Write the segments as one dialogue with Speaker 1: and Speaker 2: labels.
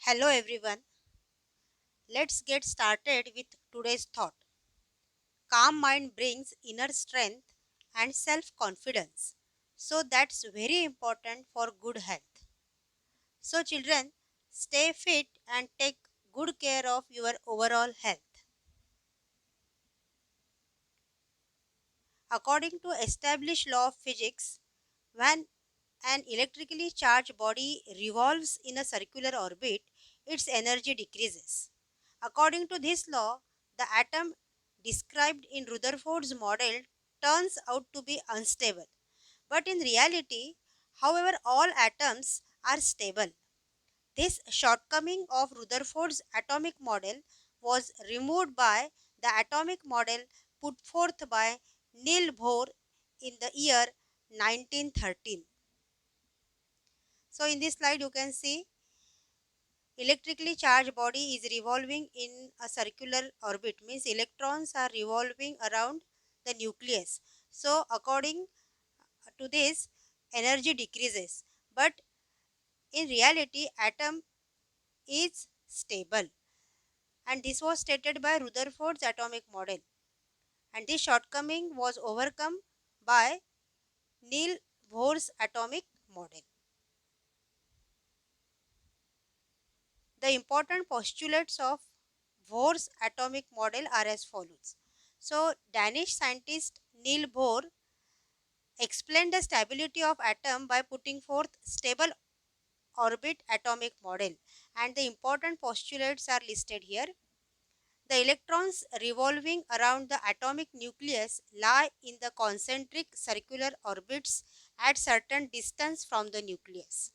Speaker 1: Hello everyone. Let's get started with today's thought. Calm mind brings inner strength and self confidence. So that's very important for good health. So children, stay fit and take good care of your overall health. According to established law of physics, when an electrically charged body revolves in a circular orbit, its energy decreases. According to this law, the atom described in Rutherford's model turns out to be unstable. But in reality, however, all atoms are stable. This shortcoming of Rutherford's atomic model was removed by the atomic model put forth by Niels Bohr in the year 1913. So in this slide you can see electrically charged body is revolving in a circular orbit, means electrons are revolving around the nucleus. So according to this, energy decreases, but in reality atom is stable, and this was stated by Rutherford's atomic model, and this shortcoming was overcome by Niels Bohr's atomic model. The important postulates of Bohr's atomic model are as follows. So, Danish scientist Niels Bohr explained the stability of atom by putting forth stable orbit atomic model, and the important postulates are listed here. The electrons revolving around the atomic nucleus lie in the concentric circular orbits at certain distance from the nucleus.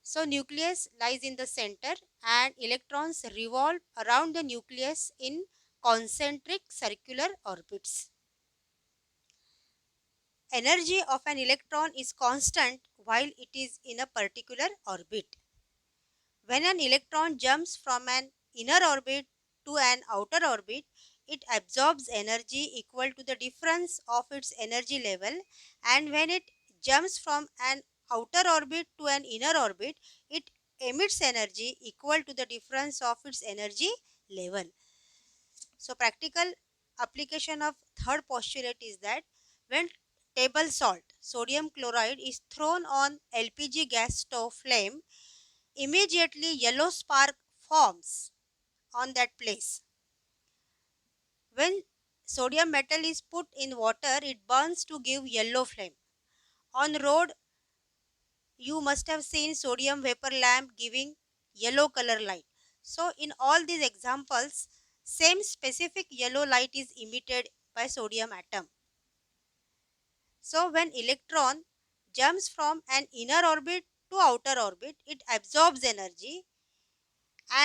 Speaker 1: So nucleus lies in the center and electrons revolve around the nucleus in concentric circular orbits. Energy of an electron is constant while it is in a particular orbit. When an electron jumps from an inner orbit to an outer orbit, it absorbs energy equal to the difference of its energy level, and when it jumps from an outer orbit to an inner orbit, it emits energy equal to the difference of its energy level. So practical application of third postulate is that when table salt, sodium chloride, is thrown on LPG gas stove flame, immediately yellow spark forms on that place. When sodium metal is put in water, it burns to give yellow flame. On road, you must have seen sodium vapor lamp giving yellow color light. So in all these examples, same specific yellow light is emitted by sodium atom. So when electron jumps from an inner orbit to outer orbit, it absorbs energy,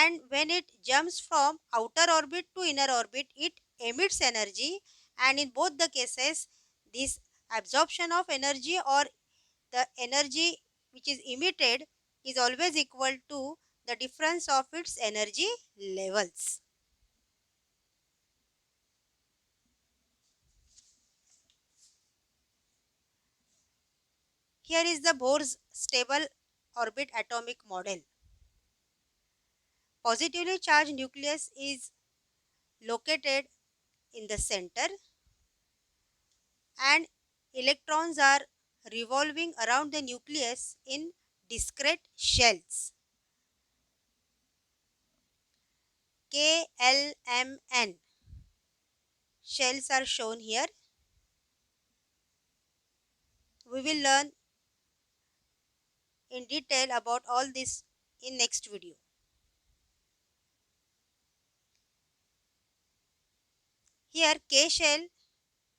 Speaker 1: and when it jumps from outer orbit to inner orbit, it emits energy, and in both the cases this absorption of energy or the energy which is emitted is always equal to the difference of its energy levels. Here is the Bohr's stable orbit atomic model. Positively charged nucleus is located in the center, and electrons are revolving around the nucleus in discrete shells. KLMN shells are shown here. We will learn in detail about all this in next video. Here K shell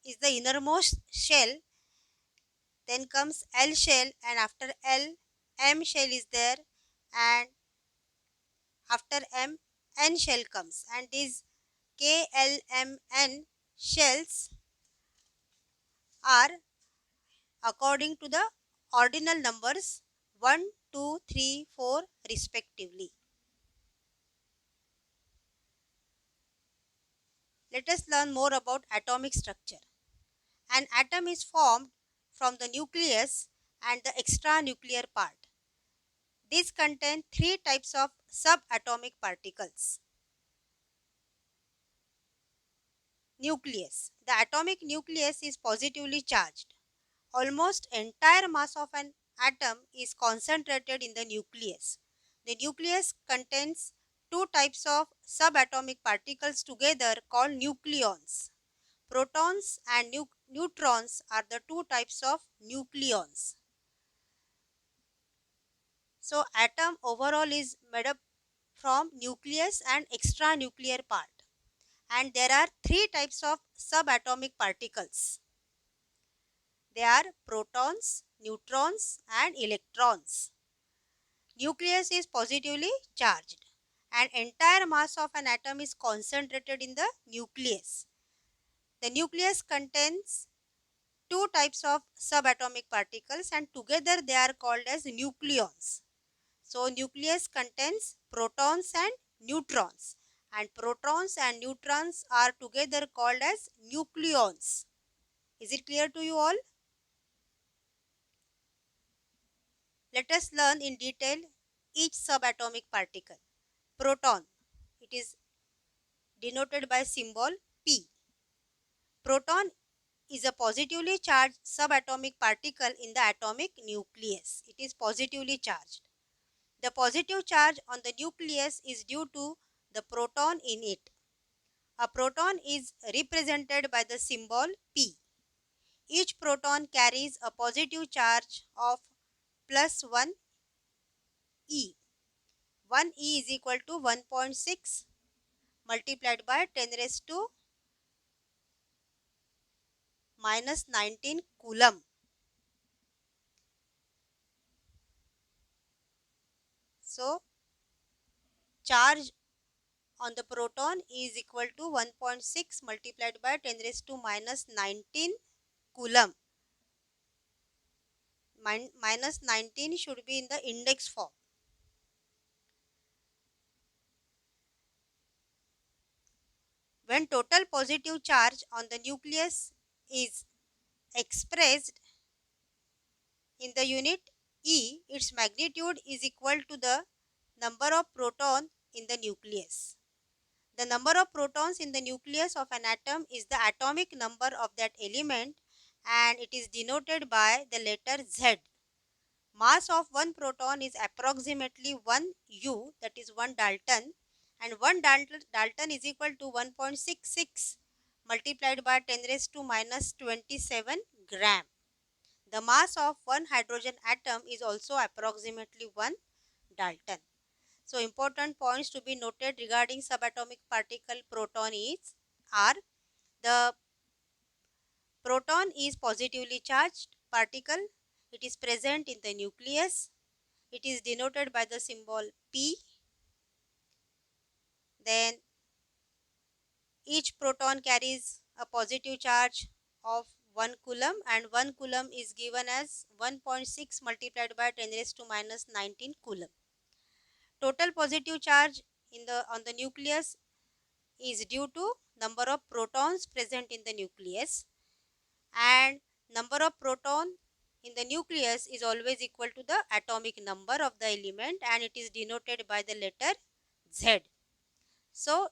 Speaker 1: is the innermost shell, then comes L shell, and after L, M shell is there, and after M, N shell comes, and these KLMN shells are according to the ordinal numbers 1, 2, 3, 4 respectively. Let us learn more about atomic structure. An atom is formed from the nucleus and the extranuclear part. These contain three types of subatomic particles. Nucleus. The atomic nucleus is positively charged. Almost entire mass of an atom is concentrated in the nucleus. The nucleus contains two types of subatomic particles together called nucleons. Protons and neutrons are the two types of nucleons. So atom overall is made up from nucleus and extranuclear part. And there are three types of subatomic particles. They are protons, neutrons and electrons. Nucleus is positively charged and entire mass of an atom is concentrated in the nucleus. The nucleus contains two types of subatomic particles and together they are called as nucleons. So nucleus contains protons and neutrons, and protons and neutrons are together called as nucleons. Is it clear to you all? Let us learn in detail each subatomic particle. Proton, it is denoted by symbol P. Proton is a positively charged subatomic particle in the atomic nucleus. It is positively charged. The positive charge on the nucleus is due to the proton in it. A proton is represented by the symbol P. Each proton carries a positive charge of plus 1 E. 1 E is equal to 1.6 multiplied by 10 raised to minus 19 coulomb. So, charge on the proton is equal to 1.6 multiplied by 10 raised to minus 19 coulomb. Minus 19 should be in the index form. When total positive charge on the nucleus is expressed in the unit E, its magnitude is equal to the number of protons in the nucleus. The number of protons in the nucleus of an atom is the atomic number of that element and it is denoted by the letter Z. Mass of one proton is approximately 1 U, that is 1 Dalton, and 1 Dalton is equal to 1.66 multiplied by 10 raised to minus 27 gram. The mass of one hydrogen atom is also approximately 1 Dalton. So important points to be noted regarding subatomic particle proton are the proton is positively charged particle. It is present in the nucleus. It is denoted by the symbol P. Then each proton carries a positive charge of 1 coulomb and 1 coulomb is given as 1.6 multiplied by 10 raised to minus 19 coulomb. Total positive charge on the nucleus is due to number of protons present in the nucleus, and number of proton in the nucleus is always equal to the atomic number of the element and it is denoted by the letter Z. So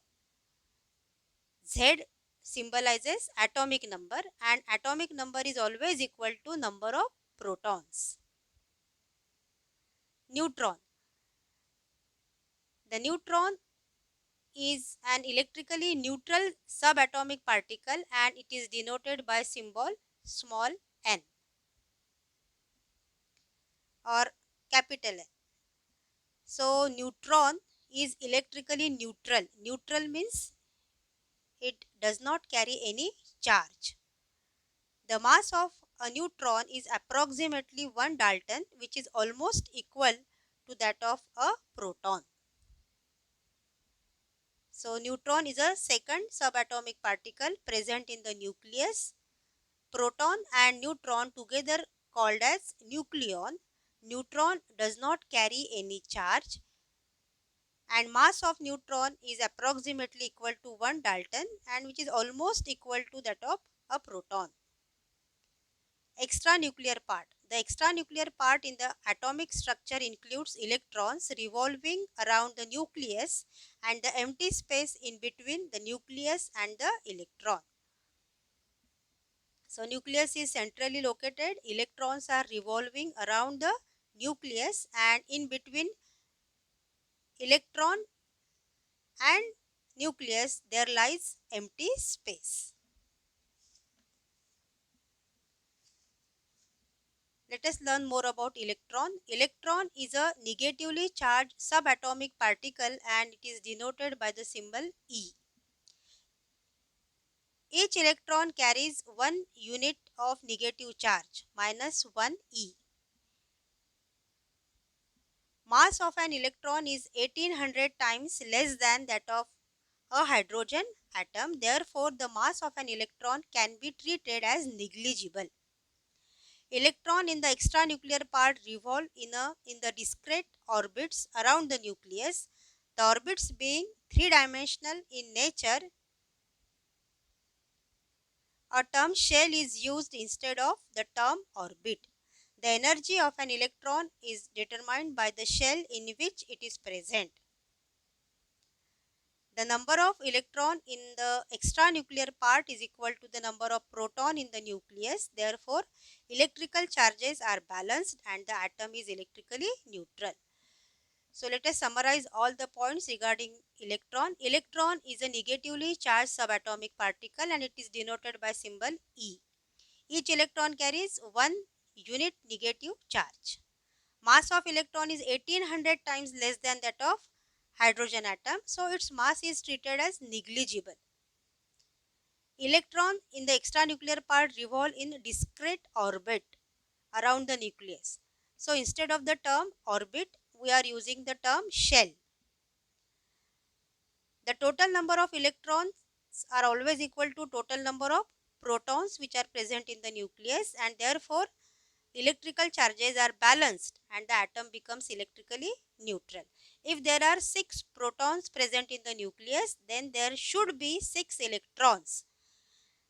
Speaker 1: Z symbolizes atomic number and atomic number is always equal to number of protons. Neutron. The neutron is an electrically neutral subatomic particle and it is denoted by symbol small n or capital N. So neutron is electrically neutral. Neutral means it does not carry any charge. The mass of a neutron is approximately 1 Dalton, which is almost equal to that of a proton. So neutron is a second subatomic particle present in the nucleus. Proton and neutron together called as nucleon. Neutron does not carry any charge and mass of neutron is approximately equal to 1 Dalton and which is almost equal to that of a proton. Extranuclear part. The extranuclear part in the atomic structure includes electrons revolving around the nucleus and the empty space in between the nucleus and the electron. So, nucleus is centrally located, electrons are revolving around the nucleus, and in between electron and nucleus there lies empty space. Let us learn more about electron. Electron is a negatively charged subatomic particle and it is denoted by the symbol E. Each electron carries 1 unit of negative charge, -1 E. Mass of an electron is 1800 times less than that of a hydrogen atom. Therefore, the mass of an electron can be treated as negligible. Electron in the extranuclear part revolve in the discrete orbits around the nucleus. The orbits being three-dimensional in nature, a term shell is used instead of the term orbit. The energy of an electron is determined by the shell in which it is present. The number of electron in the extranuclear part is equal to the number of proton in the nucleus. Therefore, electrical charges are balanced and the atom is electrically neutral. So, let us summarize all the points regarding electron. Electron is a negatively charged subatomic particle and it is denoted by symbol E. Each electron carries 1 unit negative charge. Mass of electron is 1800 times less than that of hydrogen atom, so its mass is treated as negligible. Electron in the extranuclear part revolve in discrete orbit around the nucleus. So instead of the term orbit, we are using the term shell. The total number of electrons are always equal to total number of protons which are present in the nucleus, and therefore electrical charges are balanced and the atom becomes electrically neutral. If there are 6 protons present in the nucleus, then there should be 6 electrons.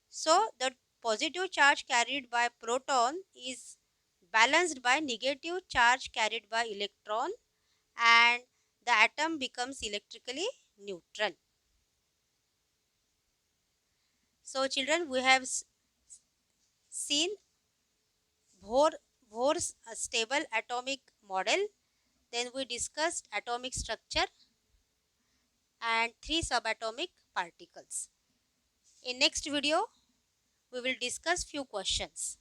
Speaker 1: So, the positive charge carried by proton is balanced by negative charge carried by electron and the atom becomes electrically neutral. So, children, we have seen Bohr's stable atomic model. Then we discussed atomic structure and 3 subatomic particles. In next video, we will discuss few questions.